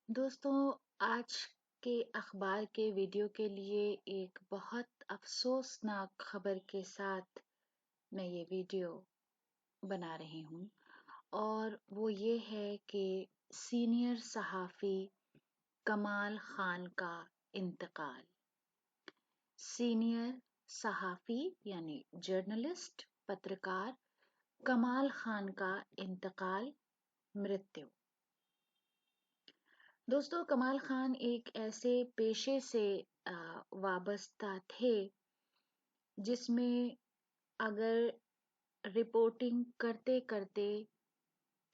دوستوں، آج کے اخبار کے ویڈیو کے لیے ایک بہت افسوسناک خبر کے ساتھ میں یہ ویڈیو بنا رہی ہوں، اور وہ یہ ہے کہ سینئر صحافی کمال خان کا انتقال۔ سینئر صحافی یعنی جرنلسٹ، پترکار کمال خان کا انتقال، مرتیو۔ دوستو، کمال خان ایک ایسے پیشے سے وابستہ تھے جس میں اگر رپورٹنگ کرتے کرتے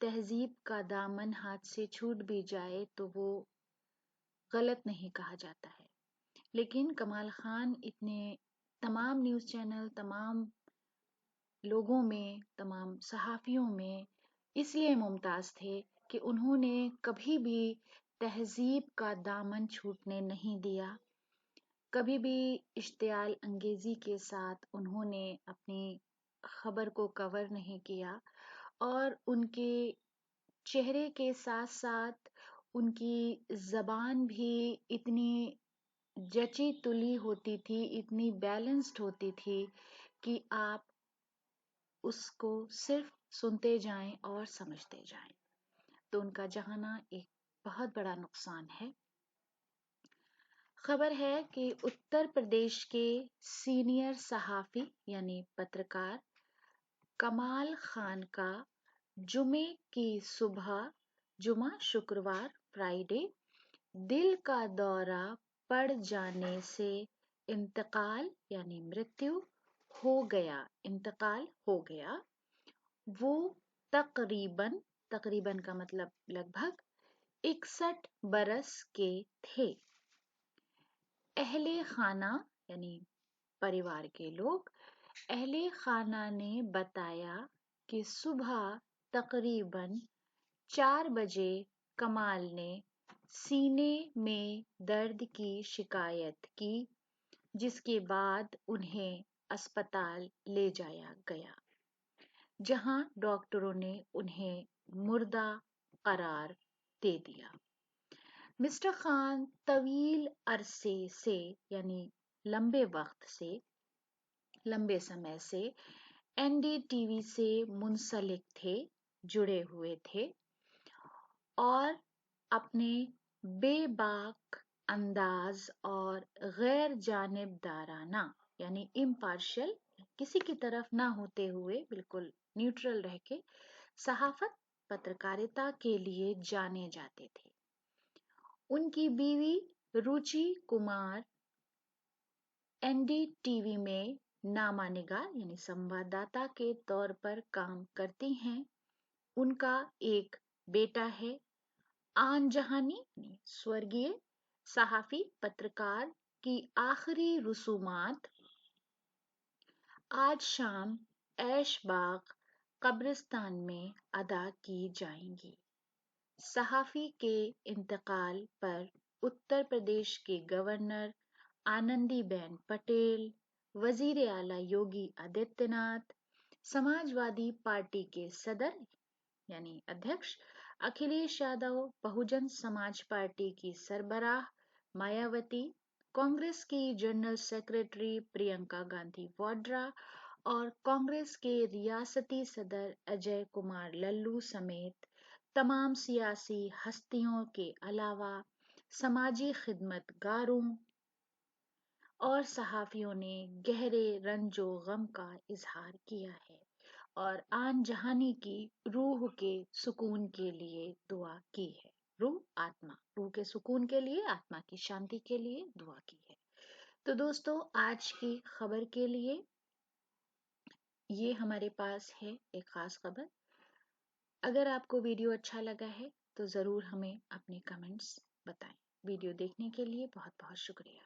تہذیب کا دامن ہاتھ سے چھوٹ بھی جائے تو وہ غلط نہیں کہا جاتا ہے، لیکن کمال خان اتنے تمام نیوز چینل، تمام لوگوں میں، تمام صحافیوں میں اس لیے ممتاز تھے کہ انہوں نے کبھی بھی تہذیب کا دامن چھوٹنے نہیں دیا، کبھی بھی اشتعال انگیزی کے ساتھ انہوں نے اپنی خبر کو کور نہیں کیا، اور ان کے چہرے کے ساتھ ساتھ ان کی زبان بھی اتنی جچی تلی ہوتی تھی، اتنی بیلنسڈ ہوتی تھی کہ آپ اس کو صرف سنتے جائیں اور سمجھتے جائیں۔ تو ان کا جہانا ایک بہت بڑا نقصان ہے۔ خبر ہے کہ اتر پردیش کے سینئر صحافی یعنی پترکار کمال خان کا جمعے کی صبح، جمعہ، شکروار، فرائیڈے، دل کا دورہ پڑ جانے سے انتقال یعنی مرتیو ہو گیا۔ انتقال ہو گیا۔ وہ تقریباً کا مطلب لگ بھگ 61 برس کے تھے۔ اہل خانہ یعنی پریوار کے لوگ، اہل خانہ نے بتایا کہ صبح تقریباً 4 بجے کمال نے سینے میں درد کی شکایت کی، جس کے بعد انہیں اسپتال لے جایا گیا، جہاں ڈاکٹروں نے انہیں مردہ قرار دے دیا۔ مسٹر خان طویل عرصے سے یعنی لمبے سمے سے این ڈی ٹی وی سے منسلک تھے، جڑے ہوئے تھے، اور اپنے بے باک انداز اور غیر جانبدارانہ یعنی امپارشل، کسی کی طرف نہ ہوتے ہوئے بالکل نیوٹرل رہ کے صحافت، پترکارتا کے لیے جانے جاتے تھے۔ ان کی بیوی Ruchi Kumar N D T V میں نامہ نگار یعنی سنوادداتا کے طور پر کام کرتی ہیں۔ ان کا ایک بیٹا ہے۔ آن جہانی یعنی سورگیہ صحافی پترکار کی آخری رسومات آج شام ایش باغ قبرستان میں ادا کی جائیں گی۔ صحافی کے انتقال پر اتر پردیش کے گورنر آنندی بین پٹیل، وزیر اعلیٰ یوگی آدتیہ ناتھ، سماج وادی پارٹی کے صدر یعنی ادھیکش اکھلیش یادو، بہوجن سماج پارٹی کی سربراہ مایاوتی، کانگریس کی جنرل سیکرٹری پرینکا گاندھی واڈرا اور کانگریس کے ریاستی صدر اجے کمار للو سمیت تمام سیاسی ہستیوں کے علاوہ سماجی خدمت گاروں اور صحافیوں نے گہرے رنج و غم کا اظہار کیا ہے اور آن جہانی کی روح کے سکون کے لیے دعا کی ہے۔ روح کے سکون کے لیے، آتما کی شانتی کے لیے دعا کی ہے۔ تو دوستو، آج کی خبر کے لیے یہ ہمارے پاس ہے ایک خاص خبر۔ اگر آپ کو ویڈیو اچھا لگا ہے تو ضرور ہمیں اپنے کمنٹس بتائیں۔ ویڈیو دیکھنے کے لیے بہت بہت شکریہ۔